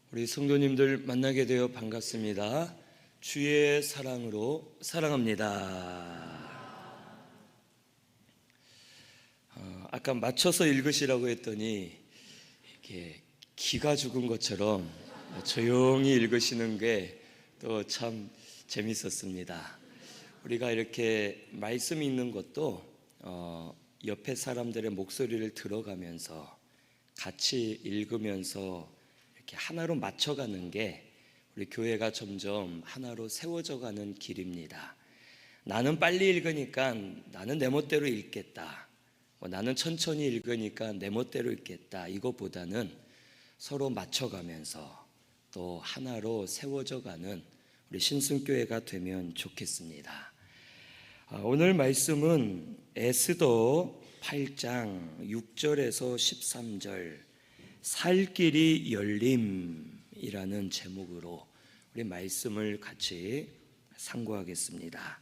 우리 성도님들 만나게 되어 반갑습니다. 주의 사랑으로 사랑합니다. 아까 맞춰서 읽으시라고 했더니 이렇게 기가 죽은 것처럼 조용히 읽으시는 게 또 참 재밌었습니다. 우리가 이렇게 말씀 읽는 것도 옆에 사람들의 목소리를 들어가면서 같이 읽으면서 이렇게 하나로 맞춰가는 게 우리 교회가 점점 하나로 세워져 가는 길입니다. 나는 빨리 읽으니까 나는 내 멋대로 읽겠다. 나는 천천히 읽으니까 내 멋대로 읽겠다. 이것보다는 서로 맞춰가면서 또 하나로 세워져 가는 우리 신승교회가 되면 좋겠습니다. 오늘 말씀은 에스더 8장 6절에서 13절 살 길이 열림이라는 제목으로 우리 말씀을 같이 상고하겠습니다.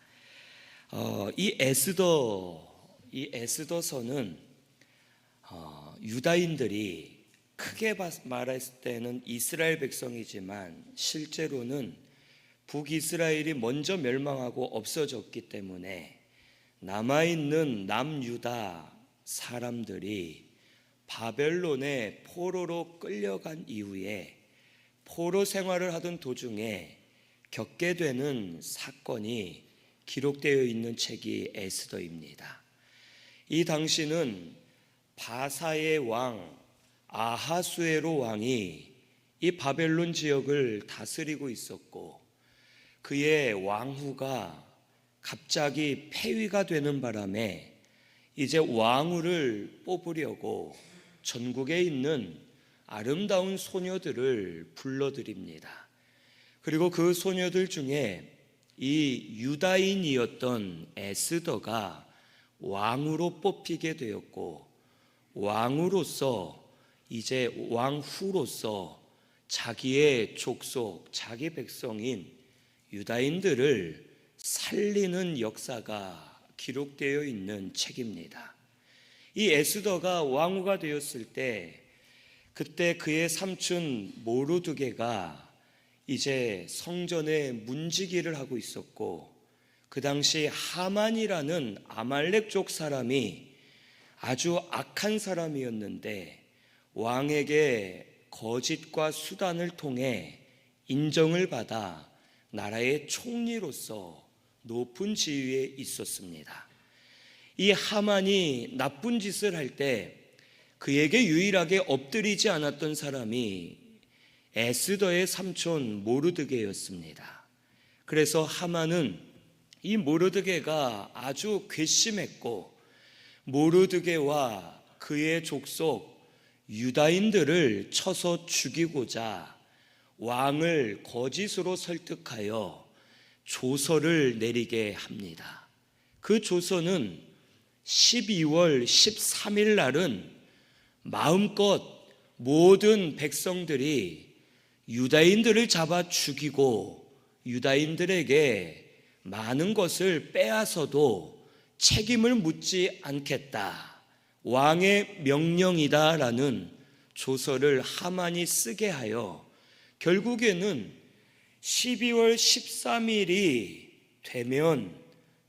이 에스더서는 유다인들이 크게 말했을 때는 이스라엘 백성이지만 실제로는 북이스라엘이 먼저 멸망하고 없어졌기 때문에 남아있는 남유다 사람들이 바벨론의 포로로 끌려간 이후에 포로 생활을 하던 도중에 겪게 되는 사건이 기록되어 있는 책이 에스더입니다. 이 당시는 바사의 왕 아하수에로 왕이 이 바벨론 지역을 다스리고 있었고 그의 왕후가 갑자기 폐위가 되는 바람에 이제 왕후를 뽑으려고 전국에 있는 아름다운 소녀들을 불러들입니다. 그리고 그 소녀들 중에 이 유다인이었던 에스더가 왕후로 뽑히게 되었고 왕후로서 이제 왕후로서 자기의 족속, 자기 백성인 유다인들을 살리는 역사가 기록되어 있는 책입니다. 이 에스더가 왕후가 되었을 때 그때 그의 삼촌 모르드게가 이제 성전에 문지기를 하고 있었고 그 당시 하만이라는 아말렉족 사람이 아주 악한 사람이었는데 왕에게 거짓과 수단을 통해 인정을 받아 나라의 총리로서 높은 지위에 있었습니다. 이 하만이 나쁜 짓을 할 때 그에게 유일하게 엎드리지 않았던 사람이 에스더의 삼촌 모르드게였습니다. 그래서 하만은 이 모르드게가 아주 괘씸했고 모르드게와 그의 족속 유다인들을 쳐서 죽이고자 왕을 거짓으로 설득하여 조서를 내리게 합니다. 그 조서는 12월 13일 날은 마음껏 모든 백성들이 유다인들을 잡아 죽이고 유다인들에게 많은 것을 빼앗아도 책임을 묻지 않겠다. 왕의 명령이다라는 조서를 하만이 쓰게 하여 결국에는 12월 13일이 되면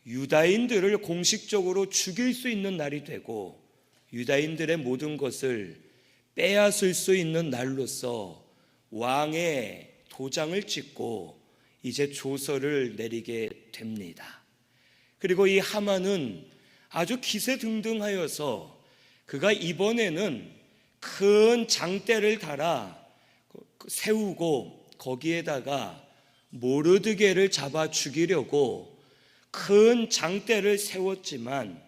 유다인들을 공식적으로 죽일 수 있는 날이 되고 유다인들의 모든 것을 빼앗을 수 있는 날로서 왕의 도장을 찍고 이제 조서를 내리게 됩니다. 그리고 이 하만은 아주 기세등등하여서 그가 이번에는 큰 장대를 달아 세우고 거기에다가 모르드게를 잡아 죽이려고 큰 장대를 세웠지만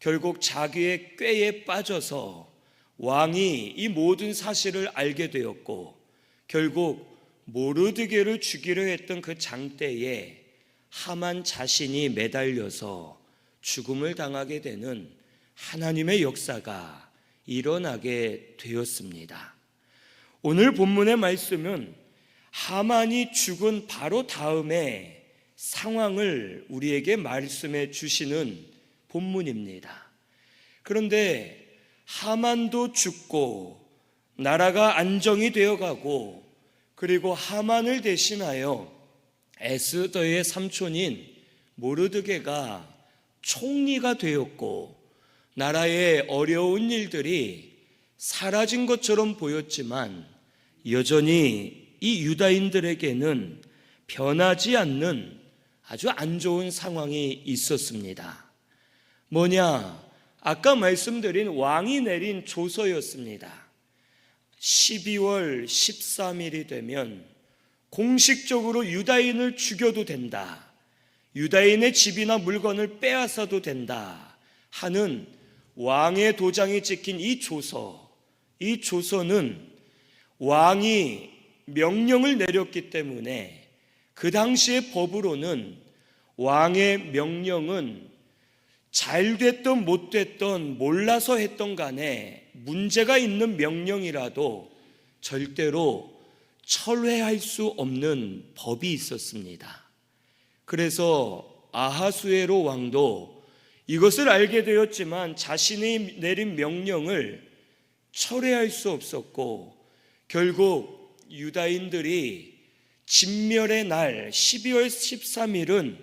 결국 자기의 꾀에 빠져서 왕이 이 모든 사실을 알게 되었고 결국 모르드게를 죽이려 했던 그 장대에 하만 자신이 매달려서 죽음을 당하게 되는 하나님의 역사가 일어나게 되었습니다. 오늘 본문의 말씀은 하만이 죽은 바로 다음에 상황을 우리에게 말씀해 주시는 본문입니다. 그런데 하만도 죽고 나라가 안정이 되어가고 그리고 하만을 대신하여 에스더의 삼촌인 모르드게가 총리가 되었고, 나라의 어려운 일들이 사라진 것처럼 보였지만 여전히 이 유다인들에게는 변하지 않는 아주 안 좋은 상황이 있었습니다. 뭐냐? 아까 말씀드린 왕이 내린 조서였습니다. 12월 13일이 되면 공식적으로 유다인을 죽여도 된다, 유다인의 집이나 물건을 빼앗아도 된다 하는 왕의 도장이 찍힌 이 조서는 왕이 명령을 내렸기 때문에 그 당시의 법으로는 왕의 명령은 잘 됐던 못 됐던 몰라서 했던 간에 문제가 있는 명령이라도 절대로 철회할 수 없는 법이 있었습니다. 그래서 아하수에로 왕도 이것을 알게 되었지만 자신이 내린 명령을 철회할 수 없었고, 결국 유다인들이 진멸의 날 12월 13일은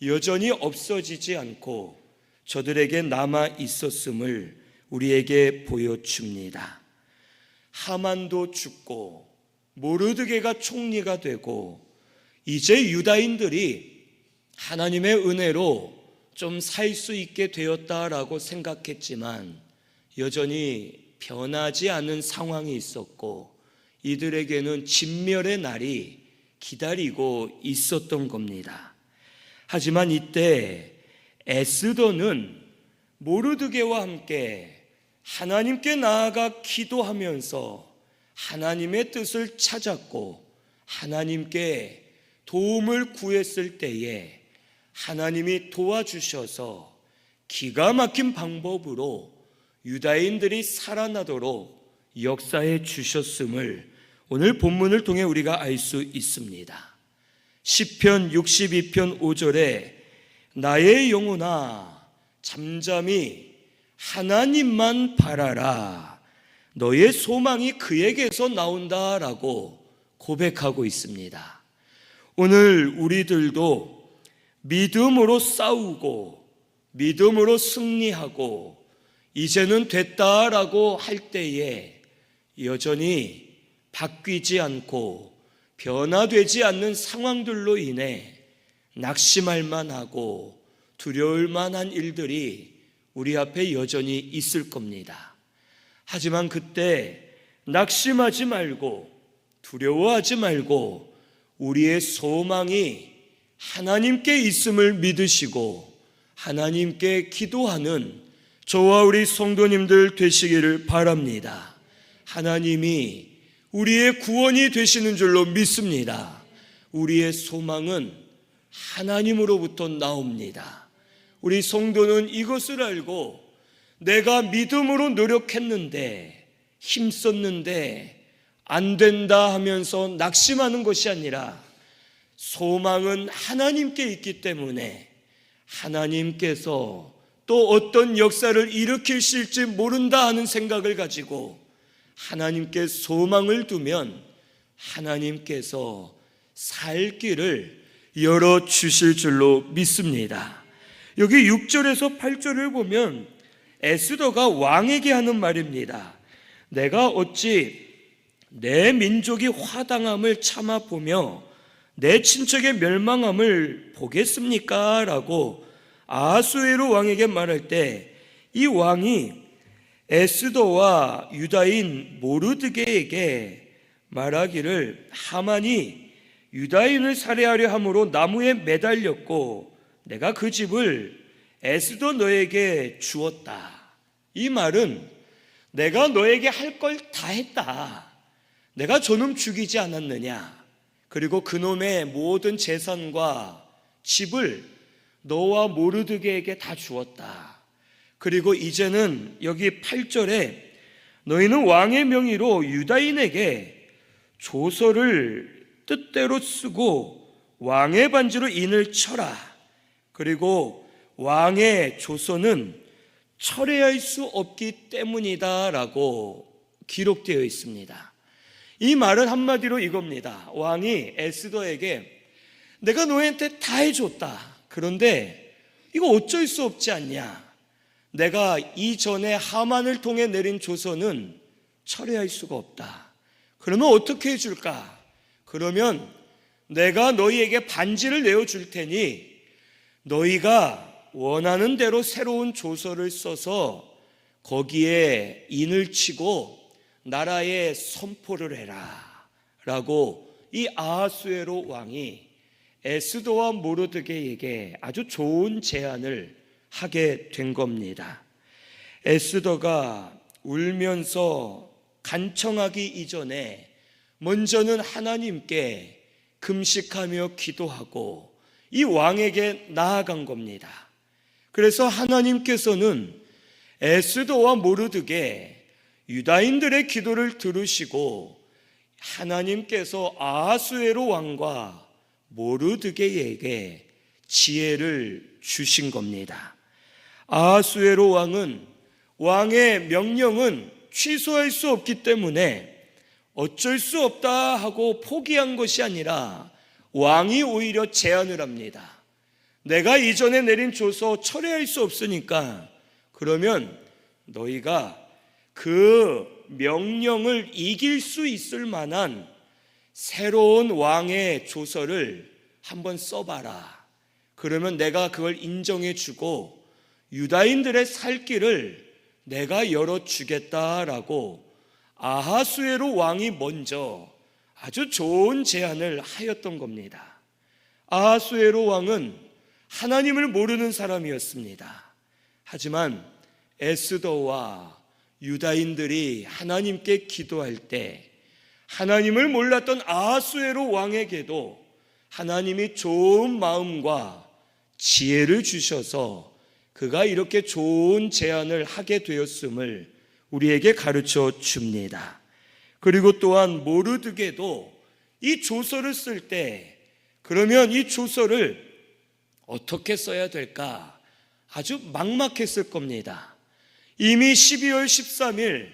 여전히 없어지지 않고 저들에게 남아 있었음을 우리에게 보여줍니다. 하만도 죽고 모르드게가 총리가 되고 이제 유다인들이 하나님의 은혜로 좀 살 수 있게 되었다라고 생각했지만 여전히 변하지 않은 상황이 있었고 이들에게는 진멸의 날이 기다리고 있었던 겁니다. 하지만 이때 에스더는 모르드게와 함께 하나님께 나아가 기도하면서 하나님의 뜻을 찾았고 하나님께 도움을 구했을 때에 하나님이 도와주셔서 기가 막힌 방법으로 유다인들이 살아나도록 역사해 주셨음을 오늘 본문을 통해 우리가 알 수 있습니다. 시편 62편 5절에 나의 영혼아 잠잠히 하나님만 바라라, 너의 소망이 그에게서 나온다라고 고백하고 있습니다. 오늘 우리들도 믿음으로 싸우고 믿음으로 승리하고 이제는 됐다라고 할 때에 여전히 바뀌지 않고 변화되지 않는 상황들로 인해 낙심할 만하고 두려울 만한 일들이 우리 앞에 여전히 있을 겁니다. 하지만 그때 낙심하지 말고 두려워하지 말고 우리의 소망이 하나님께 있음을 믿으시고 하나님께 기도하는 저와 우리 성도님들 되시기를 바랍니다. 하나님이 우리의 구원이 되시는 줄로 믿습니다. 우리의 소망은 하나님으로부터 나옵니다. 우리 성도는 이것을 알고 내가 믿음으로 노력했는데 힘썼는데 안 된다 하면서 낙심하는 것이 아니라 소망은 하나님께 있기 때문에 하나님께서 또 어떤 역사를 일으키실지 모른다 하는 생각을 가지고 하나님께 소망을 두면 하나님께서 살 길을 열어주실 줄로 믿습니다. 여기 6절에서 8절을 보면 에스더가 왕에게 하는 말입니다. 내가 어찌 내 민족이 화당함을 참아보며 내 친척의 멸망함을 보겠습니까? 라고 아하수에로 왕에게 말할 때 이 왕이 에스더와 유다인 모르드게에게 말하기를 하만이 유다인을 살해하려 함으로 나무에 매달렸고 내가 그 집을 에스더 너에게 주었다. 이 말은 내가 너에게 할 걸 다 했다. 내가 저놈 죽이지 않았느냐. 그리고 그놈의 모든 재산과 집을 너와 모르드게에게 다 주었다. 그리고 이제는 여기 8절에 너희는 왕의 명의로 유다인에게 조서를 뜻대로 쓰고 왕의 반지로 인을 쳐라. 그리고 왕의 조서는 철회할 수 없기 때문이다 라고 기록되어 있습니다. 이 말은 한마디로 이겁니다. 왕이 에스더에게 내가 너희한테 다 해줬다. 그런데 이거 어쩔 수 없지 않냐. 내가 이전에 하만을 통해 내린 조서는 철회할 수가 없다. 그러면 어떻게 해줄까? 그러면 내가 너희에게 반지를 내어줄 테니 너희가 원하는 대로 새로운 조서를 써서 거기에 인을 치고 나라에 선포를 해라 라고 이 아하수에로 왕이 에스더와 모르드게에게 아주 좋은 제안을 하게 된 겁니다. 에스더가 울면서 간청하기 이전에 먼저는 하나님께 금식하며 기도하고 이 왕에게 나아간 겁니다. 그래서 하나님께서는 에스더와 모르드게 유다인들의 기도를 들으시고 하나님께서 아하수에로 왕과 모르드게에게 지혜를 주신 겁니다. 아하수에로 왕은 왕의 명령은 취소할 수 없기 때문에 어쩔 수 없다 하고 포기한 것이 아니라 왕이 오히려 제안을 합니다. 내가 이전에 내린 조서 철회할 수 없으니까 그러면 너희가 그 명령을 이길 수 있을 만한 새로운 왕의 조서를 한번 써봐라. 그러면 내가 그걸 인정해주고 유다인들의 살 길을 내가 열어주겠다라고 아하수에로 왕이 먼저 아주 좋은 제안을 하였던 겁니다. 아하수에로 왕은 하나님을 모르는 사람이었습니다. 하지만 에스더와 유다인들이 하나님께 기도할 때 하나님을 몰랐던 아하수에로 왕에게도 하나님이 좋은 마음과 지혜를 주셔서 그가 이렇게 좋은 제안을 하게 되었음을 우리에게 가르쳐 줍니다. 그리고 또한 모르드게도 이 조서를 쓸 때 그러면 이 조서를 어떻게 써야 될까 아주 막막했을 겁니다. 이미 12월 13일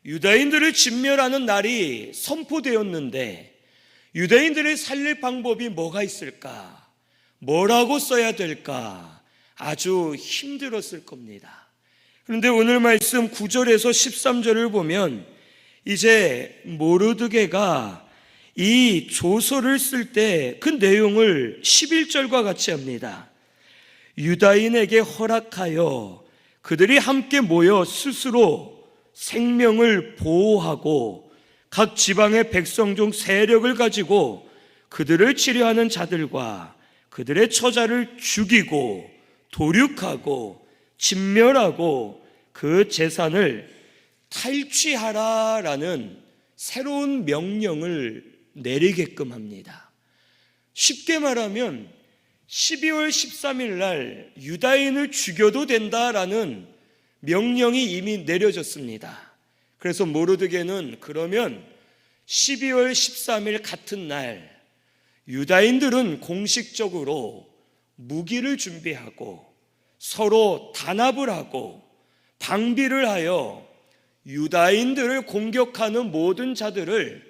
유다인들을 진멸하는 날이 선포되었는데 유다인들을 살릴 방법이 뭐가 있을까? 뭐라고 써야 될까? 아주 힘들었을 겁니다. 그런데 오늘 말씀 9절에서 13절을 보면 이제 모르드게가 이 조서를 쓸 때 그 내용을 11절과 같이 합니다. 유다인에게 허락하여 그들이 함께 모여 스스로 생명을 보호하고 각 지방의 백성 중 세력을 가지고 그들을 치려하는 자들과 그들의 처자를 죽이고 도륙하고 진멸하고 그 재산을 탈취하라라는 새로운 명령을 내리게끔 합니다. 쉽게 말하면 12월 13일 날 유다인을 죽여도 된다라는 명령이 이미 내려졌습니다. 그래서 모르드게는 그러면 12월 13일 같은 날 유다인들은 공식적으로 무기를 준비하고 서로 단합을 하고 방비를 하여 유다인들을 공격하는 모든 자들을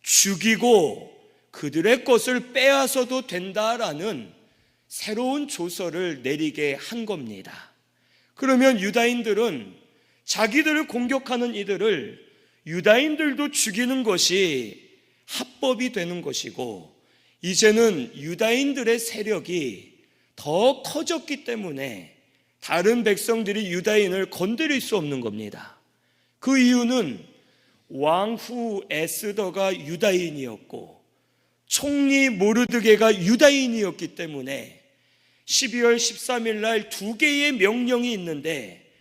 죽이고 그들의 것을 빼앗아도 된다라는 새로운 조서를 내리게 한 겁니다. 그러면 유다인들은 자기들을 공격하는 이들을 유다인들도 죽이는 것이 합법이 되는 것이고 이제는 유다인들의 세력이 더 커졌기 때문에 다른 백성들이 유다인을 건드릴 수 없는 겁니다. 그 이유는 왕후 에스더가 유다인이었고 총리 모르드게가 유다인이었기 때문에 12월 13일 날 두 개의 명령이 있는데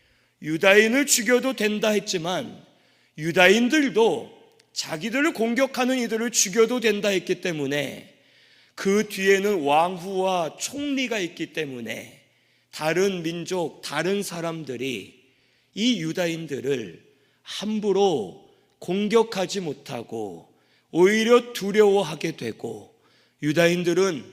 유다인을 죽여도 된다 했지만 유다인들도 자기들을 공격하는 이들을 죽여도 된다 했기 때문에 그 뒤에는 왕후와 총리가 있기 때문에 다른 민족, 다른 사람들이 이 유다인들을 함부로 공격하지 못하고 오히려 두려워하게 되고 유다인들은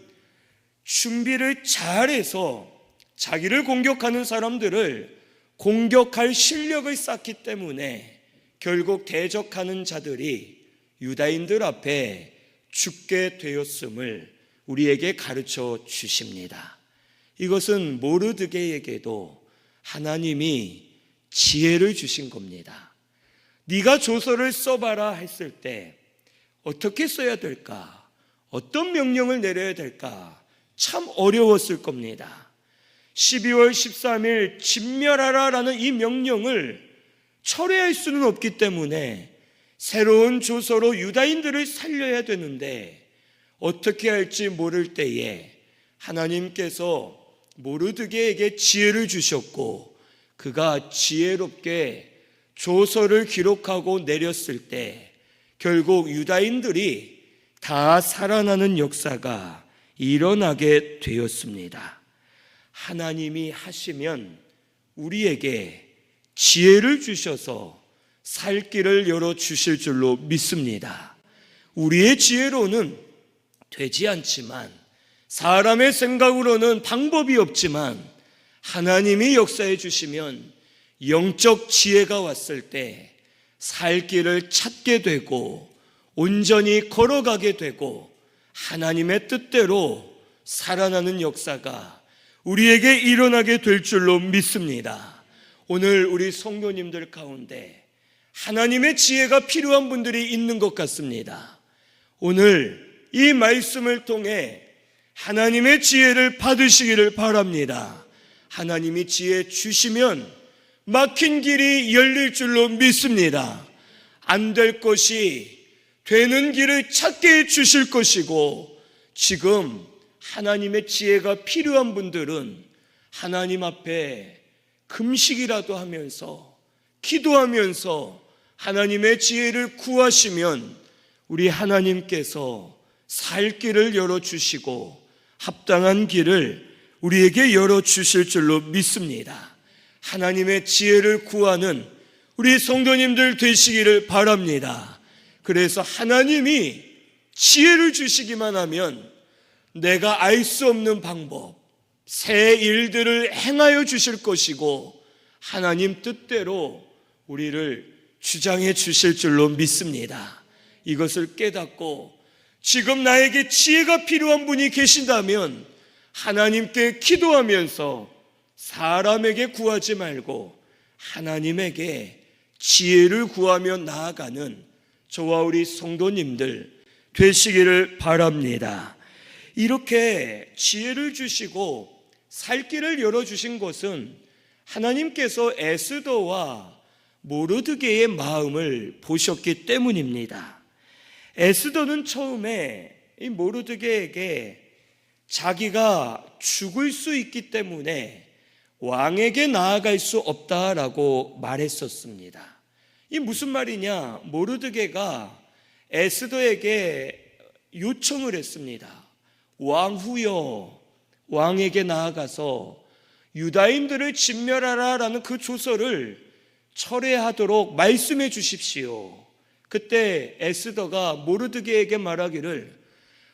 준비를 잘해서 자기를 공격하는 사람들을 공격할 실력을 쌓기 때문에 결국 대적하는 자들이 유다인들 앞에 죽게 되었음을 우리에게 가르쳐 주십니다. 이것은 모르드게에게도 하나님이 지혜를 주신 겁니다. 네가 조서를 써봐라 했을 때 어떻게 써야 될까? 어떤 명령을 내려야 될까? 참 어려웠을 겁니다. 12월 13일 진멸하라라는 이 명령을 철회할 수는 없기 때문에 새로운 조서로 유다인들을 살려야 되는데 어떻게 할지 모를 때에 하나님께서 모르드게에게 지혜를 주셨고 그가 지혜롭게 조서를 기록하고 내렸을 때 결국 유다인들이 다 살아나는 역사가 일어나게 되었습니다. 하나님이 하시면 우리에게 지혜를 주셔서 살 길을 열어주실 줄로 믿습니다. 우리의 지혜로는 되지 않지만 사람의 생각으로는 방법이 없지만 하나님이 역사해 주시면 영적 지혜가 왔을 때 살 길을 찾게 되고 온전히 걸어가게 되고 하나님의 뜻대로 살아나는 역사가 우리에게 일어나게 될 줄로 믿습니다. 오늘 우리 성도님들 가운데 하나님의 지혜가 필요한 분들이 있는 것 같습니다. 오늘 이 말씀을 통해 하나님의 지혜를 받으시기를 바랍니다. 하나님이 지혜 주시면 막힌 길이 열릴 줄로 믿습니다. 안 될 것이 되는 길을 찾게 해 주실 것이고 지금 하나님의 지혜가 필요한 분들은 하나님 앞에 금식이라도 하면서 기도하면서 하나님의 지혜를 구하시면 우리 하나님께서 살 길을 열어주시고 합당한 길을 우리에게 열어주실 줄로 믿습니다. 하나님의 지혜를 구하는 우리 성도님들 되시기를 바랍니다. 그래서 하나님이 지혜를 주시기만 하면 내가 알 수 없는 방법, 새 일들을 행하여 주실 것이고 하나님 뜻대로 우리를 주장해 주실 줄로 믿습니다. 이것을 깨닫고 지금 나에게 지혜가 필요한 분이 계신다면 하나님께 기도하면서 사람에게 구하지 말고 하나님에게 지혜를 구하며 나아가는 저와 우리 성도님들 되시기를 바랍니다. 이렇게 지혜를 주시고 살 길을 열어주신 것은 하나님께서 에스더와 모르드게의 마음을 보셨기 때문입니다. 에스더는 처음에 이 모르드게에게 자기가 죽을 수 있기 때문에 왕에게 나아갈 수 없다라고 말했었습니다. 이 무슨 말이냐? 모르드게가 에스더에게 요청을 했습니다. 왕후여, 왕에게 나아가서 유다인들을 진멸하라라는 그 조서를 철회하도록 말씀해 주십시오. 그때 에스더가 모르드게에게 말하기를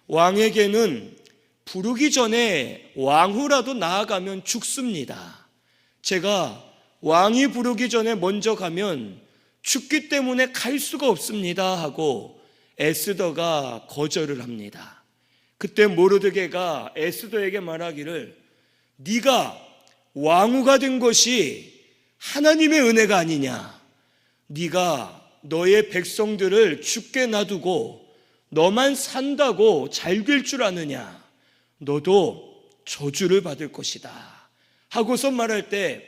왕에게는 부르기 전에 왕후라도 나아가면 죽습니다. 제가 왕이 부르기 전에 먼저 가면 죽기 때문에 갈 수가 없습니다 하고 에스더가 거절을 합니다. 그때 모르드게가 에스더에게 말하기를 네가 왕후가 된 것이 하나님의 은혜가 아니냐? 네가 너의 백성들을 죽게 놔두고 너만 산다고 잘 될 줄 아느냐? 너도 저주를 받을 것이다 하고서 말할 때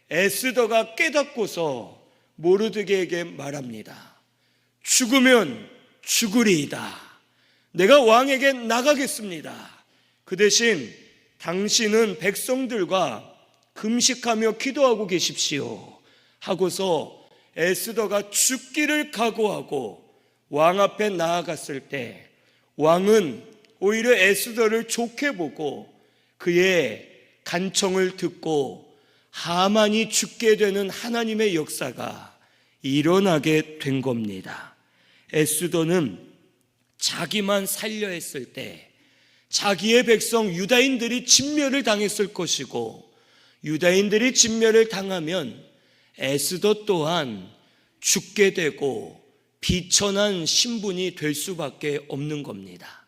에스더가 깨닫고서 모르드게에게 말합니다. 죽으면 죽으리이다. 내가 왕에게 나가겠습니다. 그 대신 당신은 백성들과 금식하며 기도하고 계십시오 하고서 에스더가 죽기를 각오하고 왕 앞에 나아갔을 때 왕은 오히려 에스더를 좋게 보고 그의 간청을 듣고 하만이 죽게 되는 하나님의 역사가 일어나게 된 겁니다. 에스더는 자기만 살려 했을 때 자기의 백성 유다인들이 진멸을 당했을 것이고 유다인들이 진멸을 당하면 에스더 또한 죽게 되고 비천한 신분이 될 수밖에 없는 겁니다.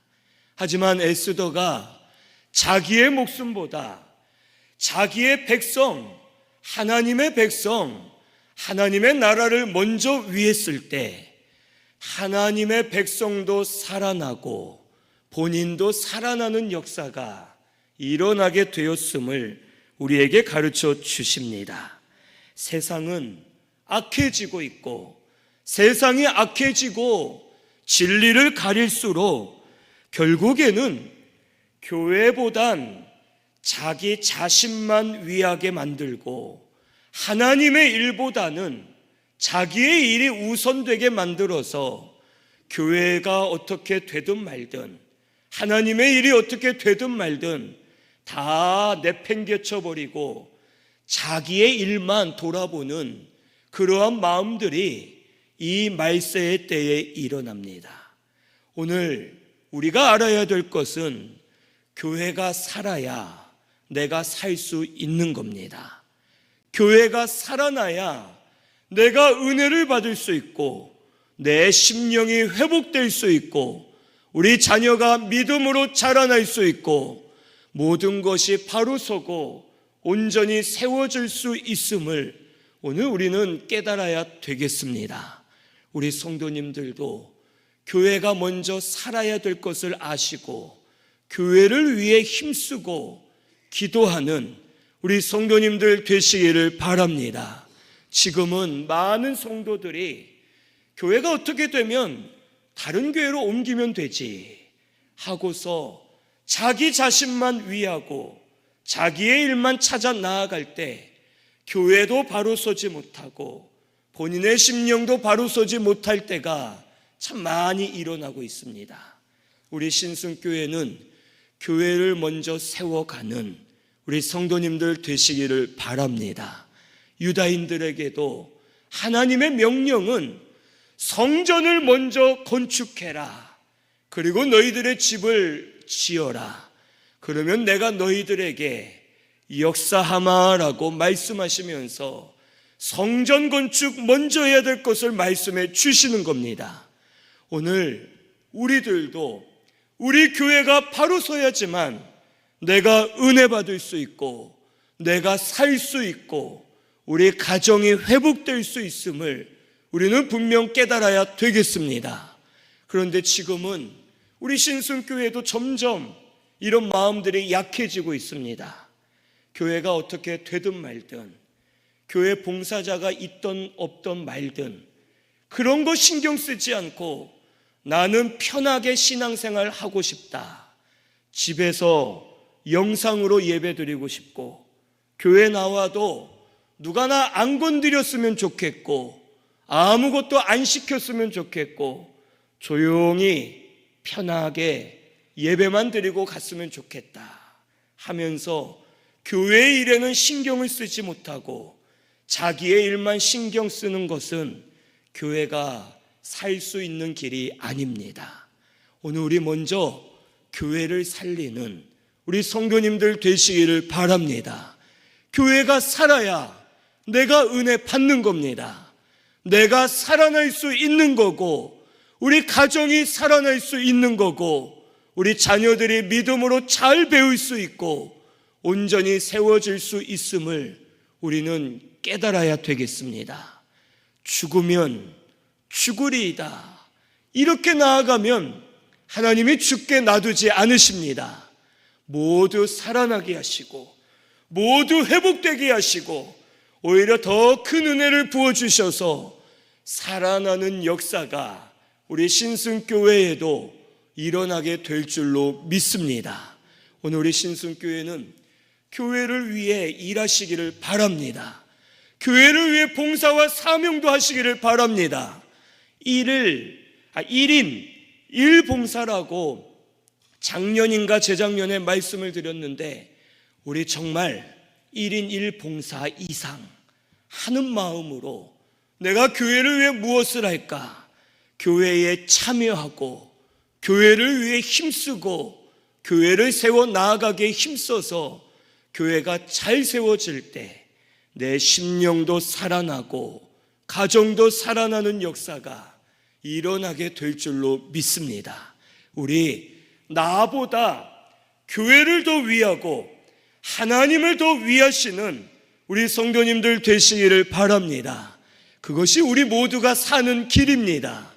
하지만 에스더가 자기의 목숨보다 자기의 백성, 하나님의 백성, 하나님의 나라를 먼저 위했을 때 하나님의 백성도 살아나고 본인도 살아나는 역사가 일어나게 되었음을 우리에게 가르쳐 주십니다. 세상은 악해지고 있고 세상이 악해지고 진리를 가릴수록 결국에는 교회보단 자기 자신만 위하게 만들고 하나님의 일보다는 자기의 일이 우선되게 만들어서 교회가 어떻게 되든 말든 하나님의 일이 어떻게 되든 말든 다 내팽개쳐 버리고 자기의 일만 돌아보는 그러한 마음들이 이 말세의 때에 일어납니다. 오늘 우리가 알아야 될 것은 교회가 살아야 내가 살 수 있는 겁니다. 교회가 살아나야 내가 은혜를 받을 수 있고 내 심령이 회복될 수 있고 우리 자녀가 믿음으로 자라날 수 있고 모든 것이 바로 서고 온전히 세워질 수 있음을 오늘 우리는 깨달아야 되겠습니다. 우리 성도님들도 교회가 먼저 살아야 될 것을 아시고 교회를 위해 힘쓰고 기도하는 우리 성도님들 되시기를 바랍니다. 지금은 많은 성도들이 교회가 어떻게 되면 다른 교회로 옮기면 되지 하고서 자기 자신만 위하고 자기의 일만 찾아 나아갈 때 교회도 바로 서지 못하고 본인의 심령도 바로 서지 못할 때가 참 많이 일어나고 있습니다. 우리 신승교회는 교회를 먼저 세워가는 우리 성도님들 되시기를 바랍니다. 유다인들에게도 하나님의 명령은 성전을 먼저 건축해라. 그리고 너희들의 집을 지어라. 그러면 내가 너희들에게 역사하마라고 말씀하시면서 성전 건축 먼저 해야 될 것을 말씀해 주시는 겁니다. 오늘 우리들도 우리 교회가 바로 서야지만 내가 은혜 받을 수 있고 내가 살 수 있고 우리 가정이 회복될 수 있음을 우리는 분명 깨달아야 되겠습니다. 그런데 지금은 우리 신승교회도 점점 이런 마음들이 약해지고 있습니다. 교회가 어떻게 되든 말든 교회 봉사자가 있던 없던 말든 그런 거 신경 쓰지 않고 나는 편하게 신앙생활 하고 싶다. 집에서 영상으로 예배 드리고 싶고 교회 나와도 누가 나 안 건드렸으면 좋겠고 아무것도 안 시켰으면 좋겠고 조용히 편하게 예배만 드리고 갔으면 좋겠다 하면서 교회의 일에는 신경을 쓰지 못하고 자기의 일만 신경 쓰는 것은 교회가 살 수 있는 길이 아닙니다. 오늘 우리 먼저 교회를 살리는 우리 성도님들 되시기를 바랍니다. 교회가 살아야 내가 은혜 받는 겁니다. 내가 살아날 수 있는 거고 우리 가정이 살아날 수 있는 거고 우리 자녀들이 믿음으로 잘 배울 수 있고 온전히 세워질 수 있음을 우리는 깨달아야 되겠습니다. 죽으면 죽으리이다. 이렇게 나아가면 하나님이 죽게 놔두지 않으십니다. 모두 살아나게 하시고 모두 회복되게 하시고 오히려 더 큰 은혜를 부어주셔서 살아나는 역사가 우리 신승교회에도 일어나게 될 줄로 믿습니다. 오늘 우리 신승교회는 교회를 위해 일하시기를 바랍니다. 교회를 위해 봉사와 사명도 하시기를 바랍니다. 1인 1봉사라고 작년인가 재작년에 말씀을 드렸는데 우리 정말 1인 1봉사 이상 하는 마음으로 내가 교회를 위해 무엇을 할까? 교회에 참여하고 교회를 위해 힘쓰고 교회를 세워 나아가기에 힘써서 교회가 잘 세워질 때 내 심령도 살아나고 가정도 살아나는 역사가 일어나게 될 줄로 믿습니다. 우리 나보다 교회를 더 위하고 하나님을 더 위하시는 우리 성도님들 되시기를 바랍니다. 그것이 우리 모두가 사는 길입니다.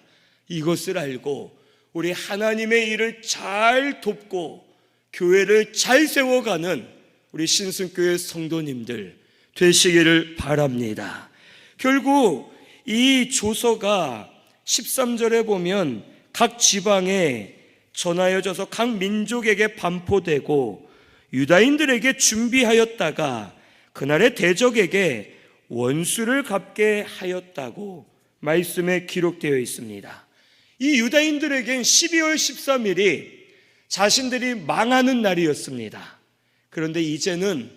이것을 알고 우리 하나님의 일을 잘 돕고 교회를 잘 세워가는 우리 신승교회 성도님들 되시기를 바랍니다. 결국 이 조서가 13절에 보면 각 지방에 전하여져서 각 민족에게 반포되고 유다인들에게 준비하였다가 그날의 대적에게 원수를 갚게 하였다고 말씀에 기록되어 있습니다. 이 유다인들에겐 12월 13일이 자신들이 망하는 날이었습니다. 그런데 이제는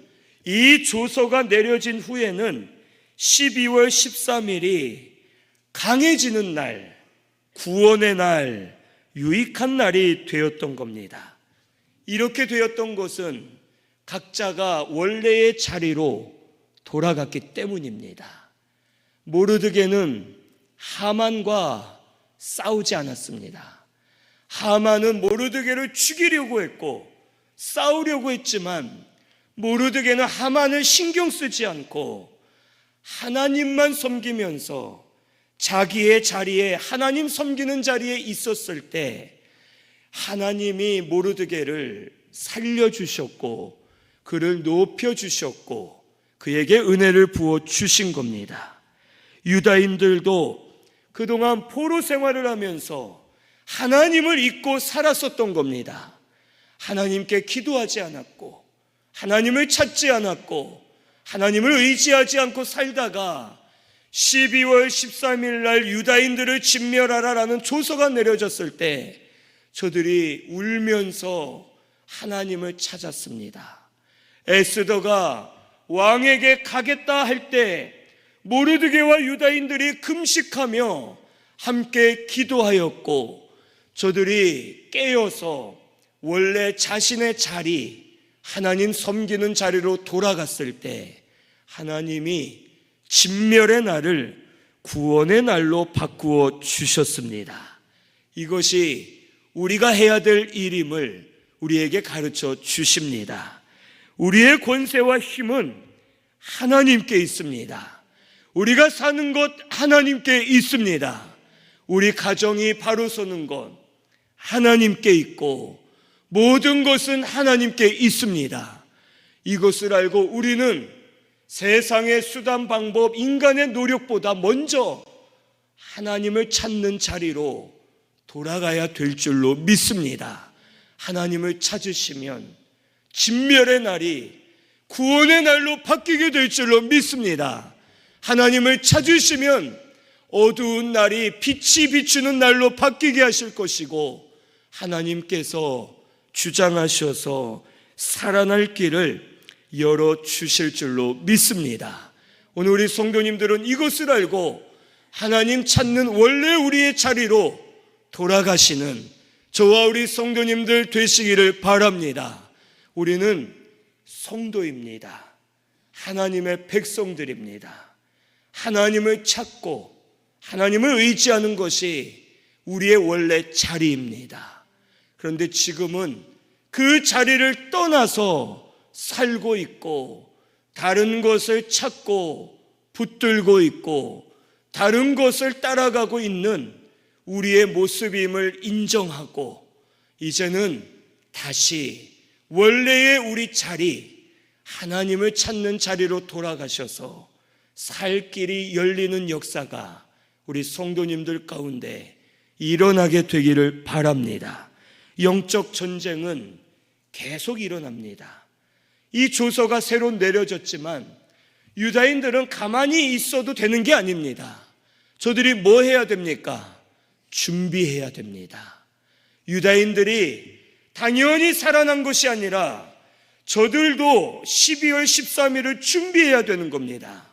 이 조서가 내려진 후에는 12월 13일이 강해지는 날, 구원의 날, 유익한 날이 되었던 겁니다. 이렇게 되었던 것은 각자가 원래의 자리로 돌아갔기 때문입니다. 모르드게는 하만과 싸우지 않았습니다. 하만은 모르드게를 죽이려고 했고 싸우려고 했지만 모르드게는 하만을 신경 쓰지 않고 하나님만 섬기면서 자기의 자리에, 하나님 섬기는 자리에 있었을 때 하나님이 모르드게를 살려주셨고 그를 높여주셨고 그에게 은혜를 부어주신 겁니다. 유다인들도 그동안 포로 생활을 하면서 하나님을 잊고 살았었던 겁니다. 하나님께 기도하지 않았고 하나님을 찾지 않았고 하나님을 의지하지 않고 살다가 12월 13일 날 유다인들을 진멸하라라는 조서가 내려졌을 때 저들이 울면서 하나님을 찾았습니다. 에스더가 왕에게 가겠다 할 때 모르드게와 유다인들이 금식하며 함께 기도하였고 저들이 깨어서 원래 자신의 자리, 하나님 섬기는 자리로 돌아갔을 때 하나님이 진멸의 날을 구원의 날로 바꾸어 주셨습니다. 이것이 우리가 해야 될 일임을 우리에게 가르쳐 주십니다. 우리의 권세와 힘은 하나님께 있습니다. 우리가 사는 것 하나님께 있습니다. 우리 가정이 바로 서는 것 하나님께 있고 모든 것은 하나님께 있습니다. 이것을 알고 우리는 세상의 수단 방법, 인간의 노력보다 먼저 하나님을 찾는 자리로 돌아가야 될 줄로 믿습니다. 하나님을 찾으시면 진멸의 날이 구원의 날로 바뀌게 될 줄로 믿습니다. 하나님을 찾으시면 어두운 날이 빛이 비추는 날로 바뀌게 하실 것이고 하나님께서 주장하셔서 살아날 길을 열어주실 줄로 믿습니다. 오늘 우리 성도님들은 이것을 알고 하나님 찾는 원래 우리의 자리로 돌아가시는 저와 우리 성도님들 되시기를 바랍니다. 우리는 성도입니다. 하나님의 백성들입니다. 하나님을 찾고 하나님을 의지하는 것이 우리의 원래 자리입니다. 그런데 지금은 그 자리를 떠나서 살고 있고 다른 것을 찾고 붙들고 있고 다른 것을 따라가고 있는 우리의 모습임을 인정하고 이제는 다시 원래의 우리 자리, 하나님을 찾는 자리로 돌아가셔서 살 길이 열리는 역사가 우리 성도님들 가운데 일어나게 되기를 바랍니다. 영적 전쟁은 계속 일어납니다. 이 조서가 새로 내려졌지만 유다인들은 가만히 있어도 되는 게 아닙니다. 저들이 뭐 해야 됩니까? 준비해야 됩니다. 유다인들이 당연히 살아난 것이 아니라 저들도 12월 13일을 준비해야 되는 겁니다.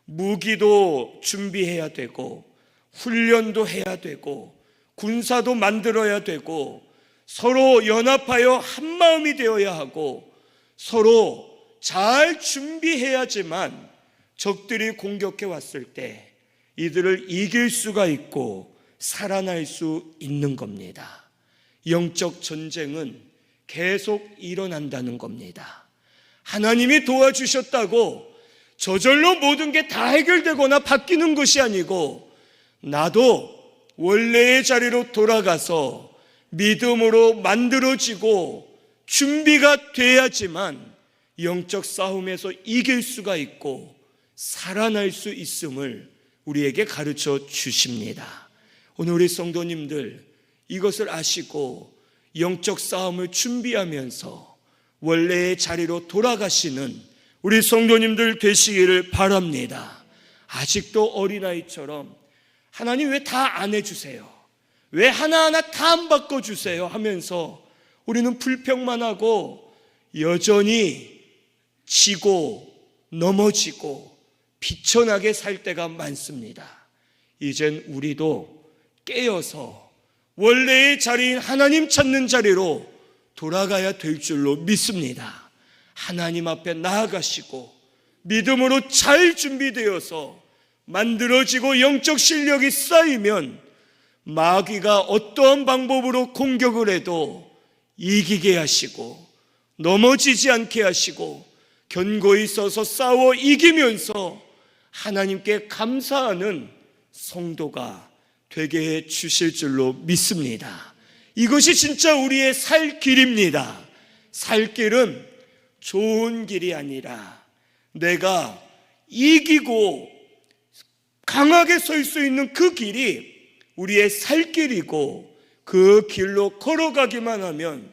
무기도 준비해야 되고 훈련도 해야 되고 군사도 만들어야 되고 서로 연합하여 한마음이 되어야 하고 서로 잘 준비해야지만 적들이 공격해 왔을 때 이들을 이길 수가 있고 살아날 수 있는 겁니다. 영적 전쟁은 계속 일어난다는 겁니다. 하나님이 도와주셨다고 저절로 모든 게 다 해결되거나 바뀌는 것이 아니고, 나도 원래의 자리로 돌아가서 믿음으로 만들어지고 준비가 돼야지만 영적 싸움에서 이길 수가 있고 살아날 수 있음을 우리에게 가르쳐 주십니다. 오늘 우리 성도님들 이것을 아시고 영적 싸움을 준비하면서 원래의 자리로 돌아가시는 우리 성도님들 되시기를 바랍니다. 아직도 어린아이처럼 하나님 왜 다 안 해주세요? 왜 하나하나 다 안 바꿔주세요? 하면서 우리는 불평만 하고 여전히 지고 넘어지고 비천하게 살 때가 많습니다. 이젠 우리도 깨어서 원래의 자리인 하나님 찾는 자리로 돌아가야 될 줄로 믿습니다. 하나님 앞에 나아가시고 믿음으로 잘 준비되어서 만들어지고 영적 실력이 쌓이면 마귀가 어떠한 방법으로 공격을 해도 이기게 하시고 넘어지지 않게 하시고 견고히 서서 싸워 이기면서 하나님께 감사하는 성도가 되게 해 주실 줄로 믿습니다. 이것이 진짜 우리의 살 길입니다. 살 길은 좋은 길이 아니라 내가 이기고 강하게 설 수 있는 그 길이 우리의 살 길이고, 그 길로 걸어가기만 하면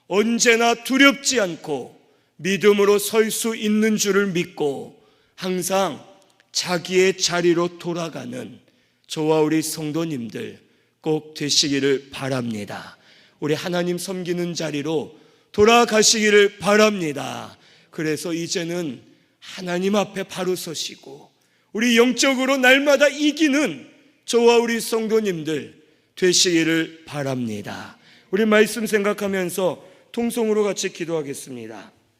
언제나 두렵지 않고 믿음으로 설 수 있는 줄을 믿고 항상 자기의 자리로 돌아가는 저와 우리 성도님들 꼭 되시기를 바랍니다. 우리 하나님 섬기는 자리로 돌아가시기를 바랍니다. 그래서 이제는 하나님 앞에 바로 서시고 우리 영적으로 날마다 이기는 저와 우리 성도님들 되시기를 바랍니다. 우리 말씀 생각하면서 통성으로 같이 기도하겠습니다.